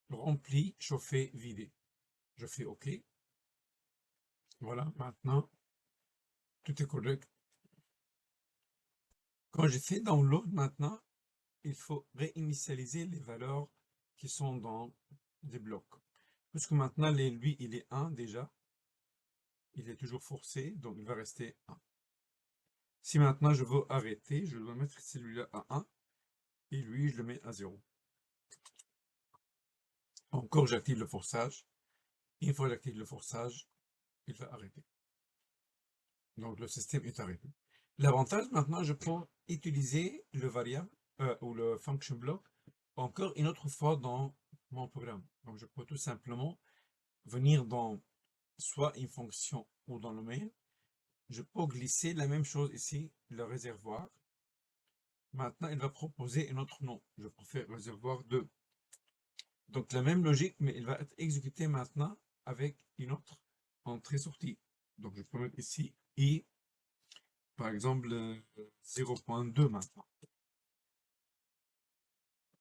Rempli, chauffé, vidé. Je fais OK. Voilà, maintenant, tout est correct. Quand j'ai fait download maintenant, il faut réinitialiser les valeurs qui sont dans des blocs. Puisque maintenant, lui, il est 1 déjà. Il est toujours forcé, donc il va rester 1. Si maintenant je veux arrêter, je dois mettre celui-là à 1 et lui, je le mets à 0. Encore, j'active le forçage. Une fois que j'active le forçage, il va arrêter. Donc, le système est arrêté. L'avantage, maintenant, je peux utiliser le variable ou le function block encore une autre fois dans mon programme. Donc, je peux tout simplement venir dans soit une fonction ou dans le mail. Je peux glisser la même chose ici, le réservoir. Maintenant, il va proposer un autre nom. Je peux faire réservoir 2. Donc la même logique, mais il va être exécuté maintenant avec une autre entrée-sortie. Donc je peux mettre ici I, par exemple 0.2 maintenant.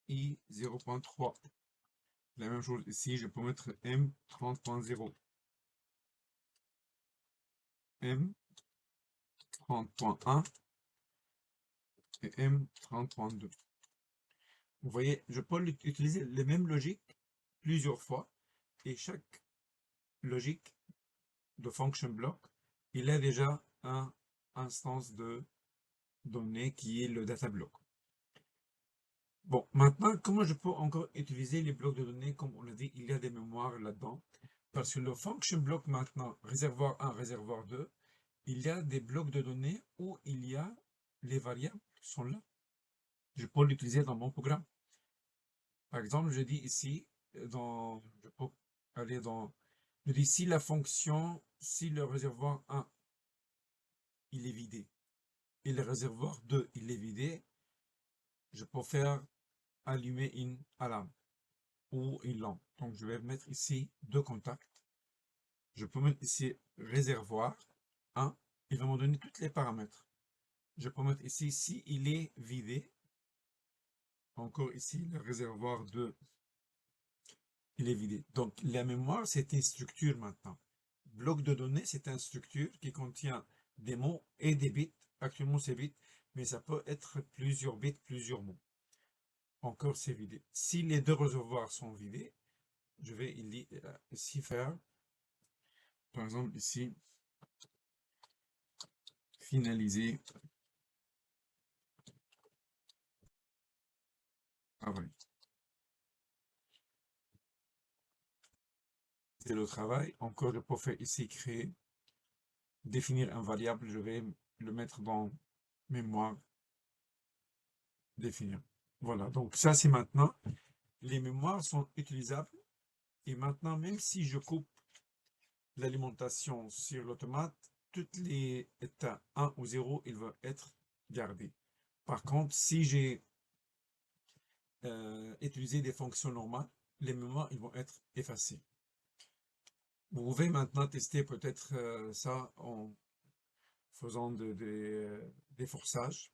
I 0.3. La même chose ici, je peux mettre M 30.0. M 30.1 et M 30.2. Vous voyez, je peux utiliser les mêmes logiques plusieurs fois et chaque logique de function block, il a déjà un instance de données qui est le data block. Bon, maintenant, comment je peux encore utiliser les blocs de données? Comme on l'a dit, il y a des mémoires là-dedans. Parce que le function block maintenant, réservoir 1, réservoir 2, il y a des blocs de données où il y a les variables qui sont là. Je peux l'utiliser dans mon programme. Par exemple, je dis ici, je peux aller dans, je dis si la fonction, si le réservoir 1, il est vidé, et le réservoir 2, il est vidé, je peux faire allumer une alarme ou une lampe. Donc, je vais mettre ici deux contacts. Je peux mettre ici réservoir 1. Il va me donner tous les paramètres. Je peux mettre ici si il est vidé. Encore ici, le réservoir 2, il est vidé. Donc, la mémoire, c'est une structure maintenant. Bloc de données, c'est une structure qui contient des mots et des bits. Actuellement, c'est bits, mais ça peut être plusieurs bits, plusieurs mots. Encore, c'est vidé. Si les deux réservoirs sont vidés, je vais ici faire, par exemple, ici, finaliser travail. C'est le travail. Encore, je peux faire ici créer, définir un variable. Je vais le mettre dans mémoire, définir. Voilà. Donc, ça, c'est maintenant. Les mémoires sont utilisables. Et maintenant, même si je coupe l'alimentation sur l'automate, toutes les états 1 ou 0, ils vont être gardés. Par contre, si j'ai utilisé des fonctions normales, les mémoires ils vont être effacées. Vous pouvez maintenant tester peut-être ça en faisant des forçages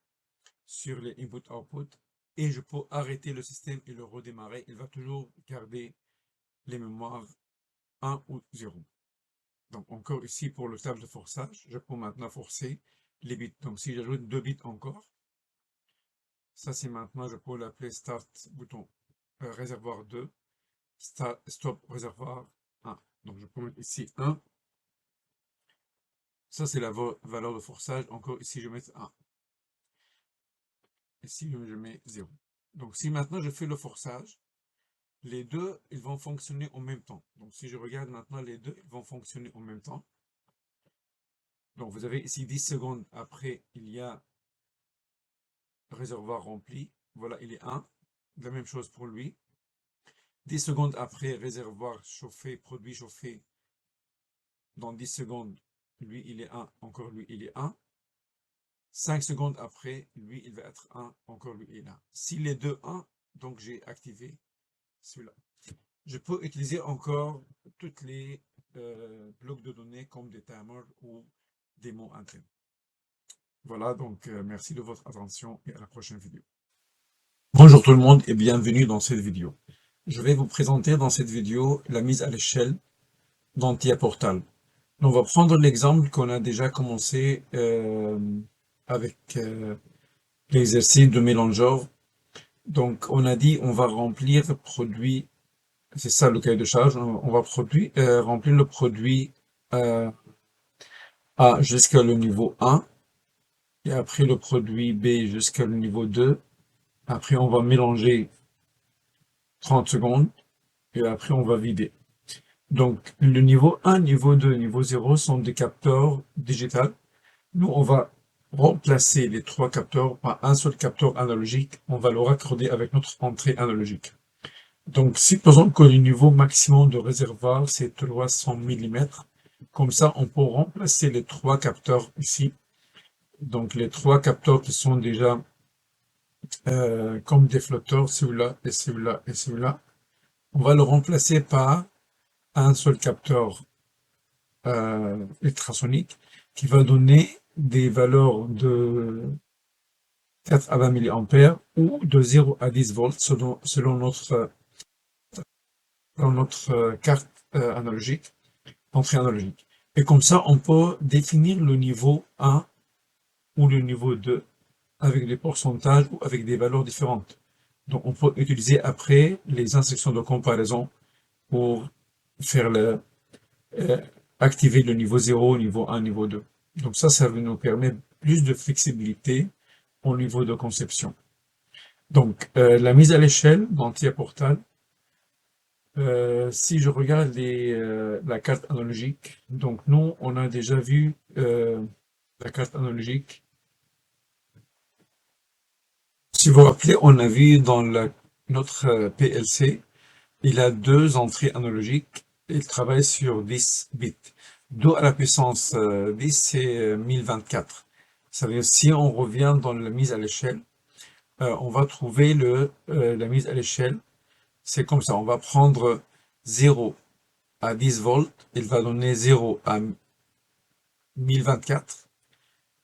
sur les input-output et je peux arrêter le système et le redémarrer. Il va toujours garder les mémoires 1 ou 0. Donc encore ici pour le table de forçage, je peux maintenant forcer les bits. Donc si j'ajoute 2 bits encore, ça c'est maintenant, je peux l'appeler start bouton réservoir 2, stop réservoir 1. Donc je peux mettre ici 1. Ça c'est la valeur de forçage. Encore ici je mets 1. Ici je mets 0. Donc si maintenant je fais le forçage, les deux ils vont fonctionner en même temps. Donc si je regarde maintenant, les deux ils vont fonctionner en même temps. Donc vous avez ici 10 secondes après, il y a réservoir rempli. Voilà, il est 1. La même chose pour lui. 10 secondes après, réservoir chauffé, produit chauffé. Dans 10 secondes, lui, il est 1. Encore lui, il est 1. 5 secondes après, lui, il va être 1. Encore lui, il est 1. Si les deux 1, donc j'ai activé celui-là. Je peux utiliser encore toutes les blocs de données comme des timers ou des mots internes. Voilà, donc merci de votre attention et à la prochaine vidéo. Bonjour tout le monde et bienvenue dans cette vidéo. Je vais vous présenter dans cette vidéo la mise à l'échelle d'Antia Portal. On va prendre l'exemple qu'on a déjà commencé avec l'exercice de mélangeur. Donc on a dit on va remplir produit, c'est ça le cahier de charge, on va remplir le produit A jusqu'à le niveau 1 et après le produit B jusqu'à le niveau 2. Après on va mélanger 30 secondes et après on va vider. Donc, le niveau 1, niveau 2, niveau 0 sont des capteurs digitales. Nous, on va remplacer les trois capteurs par un seul capteur analogique. On va le raccorder avec notre entrée analogique. Donc, supposons que le niveau maximum de réservoir, c'est 300 mm. Comme ça, on peut remplacer les trois capteurs ici. Donc, les trois capteurs qui sont déjà comme des flotteurs, celui-là et celui-là et celui-là. on va le remplacer par un seul capteur ultrasonique qui va donner des valeurs de 4 à 20 milliampères ou de 0 à 10 volts selon notre carte analogique, entrée analogique. Et comme ça, on peut définir le niveau 1 ou le niveau 2 avec des pourcentages ou avec des valeurs différentes. Donc, on peut utiliser après les instructions de comparaison pour faire euh, activer le niveau 0, niveau 1, niveau 2. Donc ça nous permet plus de flexibilité au niveau de conception. Donc, la mise à l'échelle dans TIA Portal, si je regarde la carte analogique, donc nous, on a déjà vu la carte analogique. Si vous vous rappelez, on a vu dans notre PLC, il a deux entrées analogiques. Il travaille sur 10 bits. 2 à la puissance 10, c'est 1024. Ça veut dire si on revient dans la mise à l'échelle, on va trouver la mise à l'échelle. C'est comme ça, on va prendre 0 à 10 volts, il va donner 0 à 1024.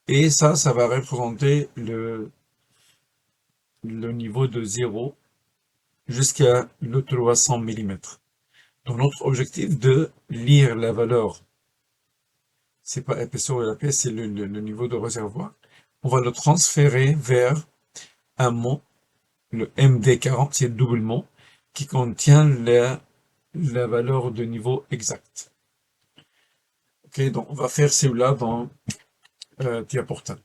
Et ça va représenter le niveau de 0 jusqu'à le 300 mm. Donc notre objectif de lire la valeur, c'est pas épaisseur de la pièce, c'est le niveau de réservoir. On va le transférer vers un mot, le MD40, c'est le double mot, qui contient la valeur de niveau exact. Ok, donc on va faire celui-là dans TIA Portal.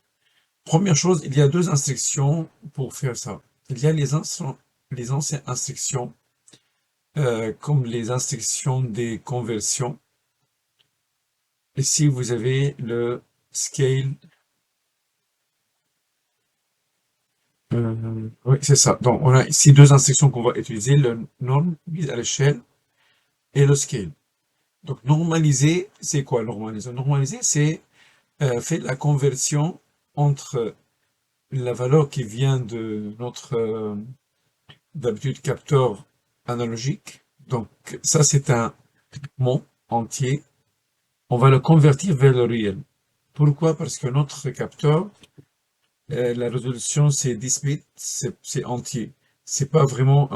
Première chose, il y a deux instructions pour faire ça. Il y a les anciennes instructions, comme les instructions des conversions. Ici, vous avez le scale. Oui, c'est ça. Donc, on a ici deux instructions qu'on va utiliser, le norm, mise à l'échelle, et le scale. Donc, normaliser, c'est quoi normaliser? Normaliser, c'est faire la conversion entre la valeur qui vient de notre, d'habitude, capteur analogique. Donc, ça, c'est un mot entier. On va le convertir vers le réel. Pourquoi? Parce que notre capteur, la résolution, c'est 10 bits, c'est entier. C'est pas vraiment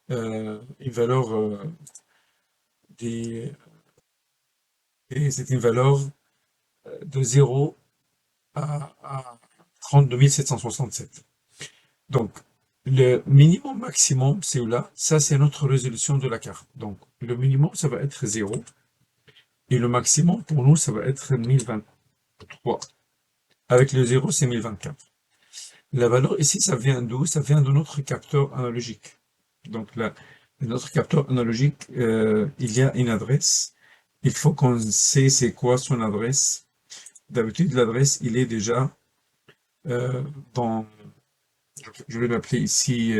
une valeur des, et c'est une valeur de 0 à 32 767. Donc, le minimum maximum, c'est là, ça c'est notre résolution de la carte. Donc, le minimum, ça va être 0. Et le maximum, pour nous, ça va être 1023. Avec le 0, c'est 1024. La valeur ici, ça vient d'où? Ça vient de notre capteur analogique. Donc, notre capteur analogique, il y a une adresse. Il faut qu'on sait c'est quoi son adresse. D'habitude, l'adresse, il est déjà euh, dans... Je vais l'appeler ici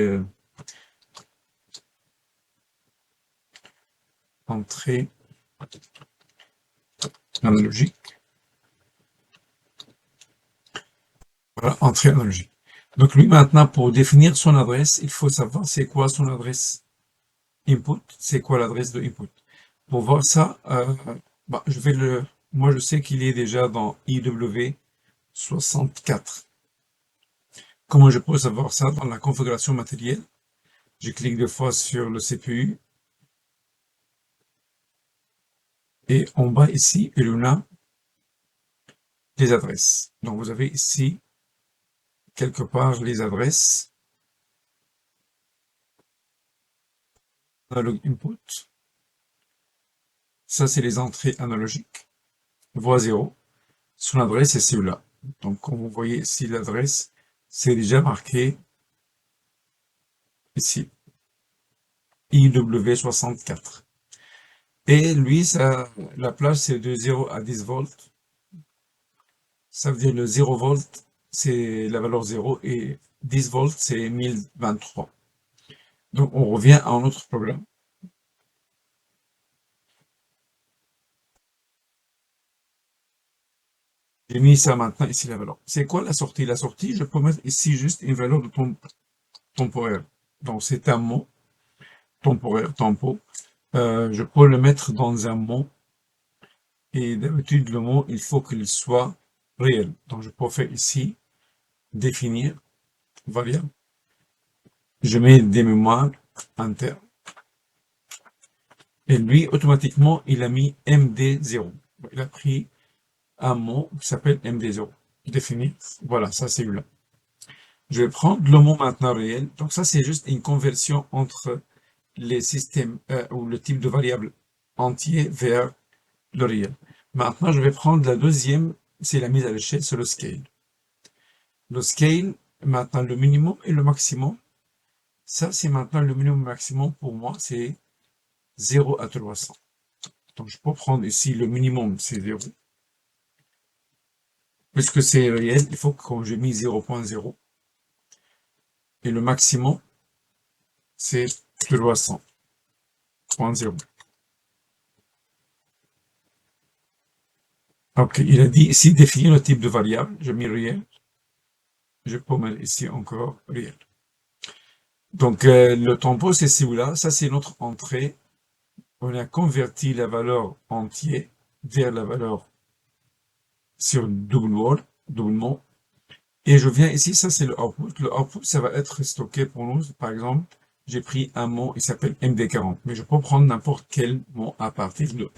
entrée analogique. Voilà, entrée analogique. Donc lui, maintenant, pour définir son adresse, il faut savoir c'est quoi son adresse input, c'est quoi l'adresse de input. Pour voir ça, moi je sais qu'il est déjà dans IW64. Comment je peux savoir ça? Dans la configuration matérielle, je clique deux fois sur le CPU et en bas ici, il y en a les adresses. Donc vous avez ici quelque part les adresses. Analog input. Ça, c'est les entrées analogiques. Voie 0. Son adresse est celui-là. Donc, comme vous voyez ici, l'adresse, c'est déjà marqué ici. IW64. Et lui, la plage, c'est de 0 à 10 volts. Ça veut dire le 0 volt, c'est la valeur 0 et 10 volts, c'est 1023. Donc, on revient à notre problème. J'ai mis ça maintenant ici, la valeur. C'est quoi la sortie? La sortie, je peux mettre ici juste une valeur de temporaire. Donc, c'est un mot. temporaire, tempo, je peux le mettre dans un mot. Et d'habitude, le mot, il faut qu'il soit réel. Donc, je peux faire ici, définir, variable. Je mets des mémoires internes. Et lui, automatiquement, il a mis MD0. Il a pris un mot qui s'appelle MD0. Définir. Voilà, ça c'est là. Je vais prendre le mot maintenant réel. Donc ça, c'est juste une conversion entre les systèmes ou le type de variable entier vers le réel. Maintenant, je vais prendre la deuxième, c'est la mise à l'échelle, c'est le scale. Le scale, maintenant le minimum et le maximum. Ça, c'est maintenant le minimum maximum pour moi, c'est 0 à 300. Donc, je peux prendre ici le minimum, c'est 0. Puisque c'est réel, il faut que j'ai mis 0.0. Et le maximum, c'est 300.0. Ok, il a dit ici définir le type de variable. Je mets réel. Je peux mettre ici encore réel. Donc, le tempo, c'est celui-là. Ça, c'est notre entrée. On a converti la valeur entière vers la valeur sur doublement. Et je viens ici, ça, c'est le output. Le output, ça va être stocké pour nous. Par exemple, j'ai pris un mot, il s'appelle MD40. Mais je peux prendre n'importe quel mot à partir de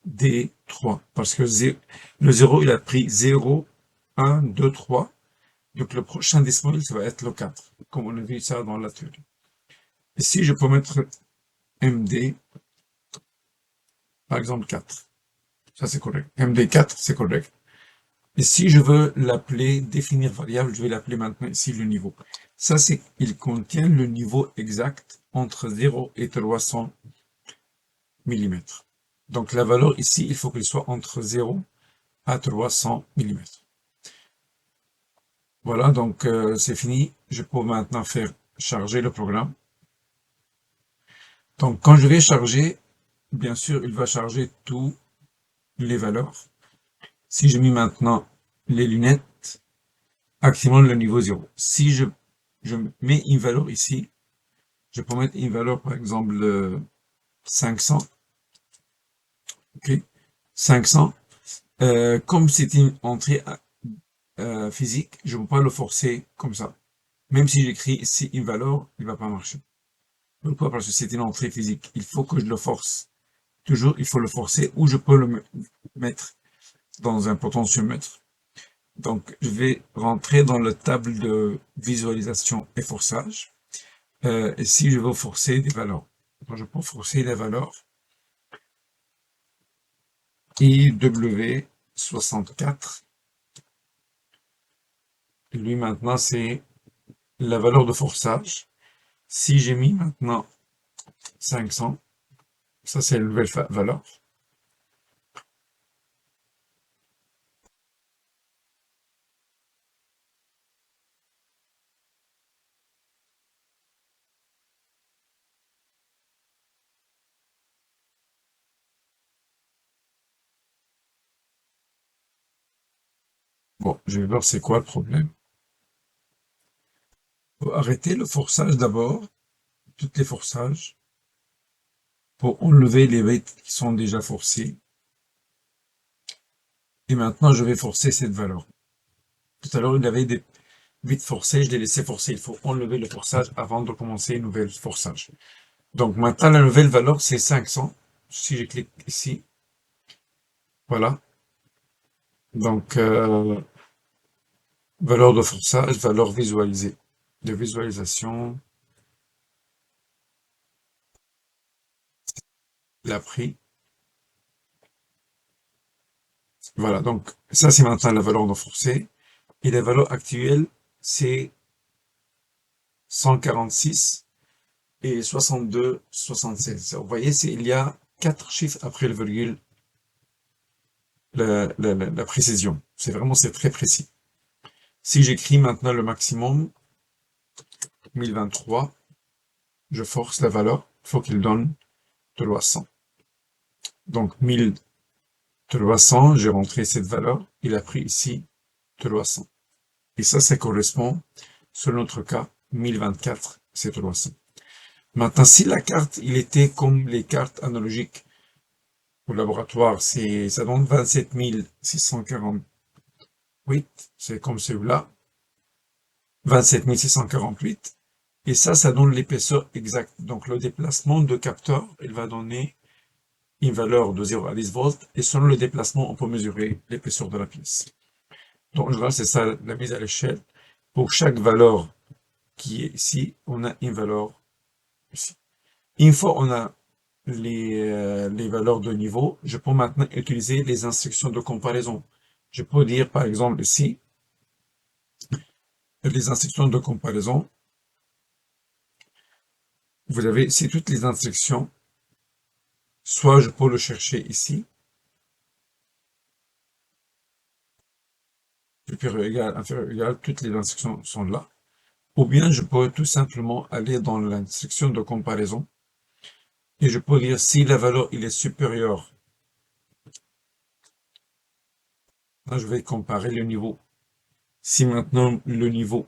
MD3. Parce que le 0, il a pris 0, 1, 2, 3. Donc, le prochain décimal, ça va être le 4, comme on a vu ça dans l'atelier. Ici, je peux mettre MD, par exemple, 4. Ça, c'est correct. MD4, c'est correct. Et si je veux l'appeler définir variable, je vais l'appeler maintenant ici le niveau. Ça, c'est il contient le niveau exact entre 0 et 300 mm. Donc, la valeur ici, il faut qu'elle soit entre 0 à 300 mm. Voilà, donc c'est fini. Je peux maintenant faire charger le programme. Donc, quand je vais charger, bien sûr, il va charger toutes les valeurs. Si je mets maintenant les lunettes, activons le niveau 0. Si je mets une valeur ici, je peux mettre une valeur, par exemple, 500. OK? 500. Comme c'est une entrée physique, je ne peux pas le forcer comme ça. Même si j'écris ici une valeur, il ne va pas marcher. Pourquoi? Parce que c'est une entrée physique. Il faut que je le force. Toujours, il faut le forcer ou je peux le mettre dans un potentiomètre. Donc, je vais rentrer dans la table de visualisation et forçage. Et si je veux forcer des valeurs, donc je peux forcer les valeurs IW64. Lui, maintenant, c'est la valeur de forçage. Si j'ai mis maintenant 500, ça, c'est la nouvelle valeur. Bon, je vais voir c'est quoi le problème. Faut arrêter le forçage d'abord, tous les forçages, pour enlever les bits qui sont déjà forcés. Et maintenant, je vais forcer cette valeur. Tout à l'heure, il y avait des bits forcés, je les laissais forcer. Il faut enlever le forçage avant de commencer une nouvelle forçage. Donc maintenant, la nouvelle valeur, c'est 500. Si je clique ici, voilà. Donc, valeur de forçage, valeur visualisée. De visualisation, la pris. Voilà, donc ça c'est maintenant la valeur de forcé. Et la valeur actuelle, c'est 146 et 62, 76. Vous voyez, il y a 4 chiffres après le virgule, la précision. C'est très précis. Si j'écris maintenant le maximum, 1023, je force la valeur, il faut qu'il donne 300. Donc 1300, j'ai rentré cette valeur, il a pris ici 300. Et ça correspond, sur notre cas, 1024, c'est 300. Maintenant, si la carte, il était comme les cartes analogiques au laboratoire, ça donne 27 648, c'est comme celui-là, 27 648, et ça donne l'épaisseur exacte. Donc, le déplacement de capteur, il va donner une valeur de 0 à 10 volts, et selon le déplacement, on peut mesurer l'épaisseur de la pièce. Donc, en général, c'est ça la mise à l'échelle. Pour chaque valeur qui est ici, on a une valeur ici. Une fois on a les valeurs de niveau, je peux maintenant utiliser les instructions de comparaison. Je peux dire, par exemple, ici, les instructions de comparaison. Vous avez ici toutes les instructions. Soit je peux le chercher ici, supérieur égal, inférieur égal, toutes les instructions sont là. Ou bien je peux tout simplement aller dans l'instruction de comparaison et je peux dire si la valeur il est supérieure. Là, je vais comparer le niveau. Si maintenant le niveau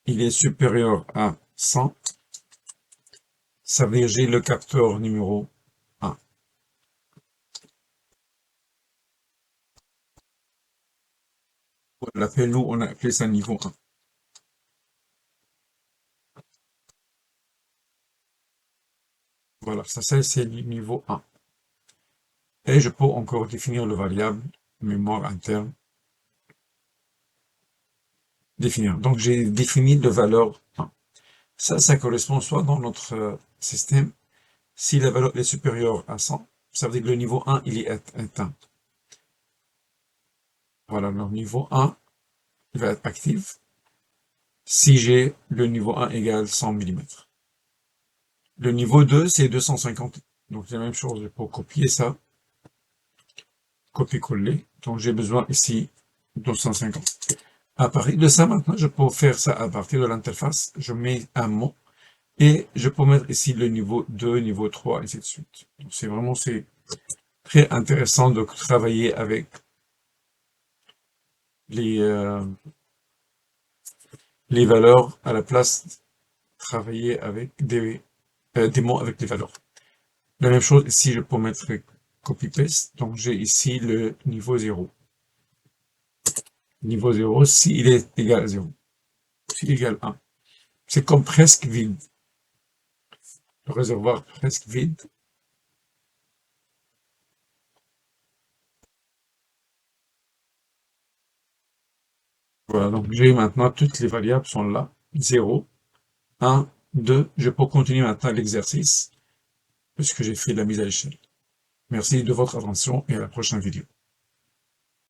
il est supérieur à 100, ça veut dire j'ai le capteur numéro 1. On l'appelle, nous, on a appelé ça niveau 1. Voilà, ça c'est le niveau 1. Et je peux encore définir le variable mémoire interne. Définir. Donc j'ai défini de valeur 1. Ça correspond soit dans notre système, si la valeur est supérieure à 100, ça veut dire que le niveau 1 il est atteint. Voilà, le niveau 1 il va être actif si j'ai le niveau 1 égale 100 mm. Le niveau 2 c'est 250. Donc c'est la même chose, je peux copier ça, copier-coller. Donc j'ai besoin ici 250. À partir de ça, maintenant, je peux faire ça à partir de l'interface. Je mets un mot et je peux mettre ici le niveau 2, niveau 3, ainsi de suite. Donc c'est très intéressant de travailler avec les, euh, les valeurs à la place de travailler avec des mots avec les valeurs. La même chose ici, je peux mettre copy-paste. Donc j'ai ici le niveau 0. Niveau 0, s'il est égal à 0. S'il est égal à 1. C'est comme presque vide. Le réservoir presque vide. Voilà, donc j'ai maintenant toutes les variables sont là. 0, 1, 2. Je peux continuer maintenant l'exercice puisque j'ai fait la mise à l'échelle. Merci de votre attention et à la prochaine vidéo.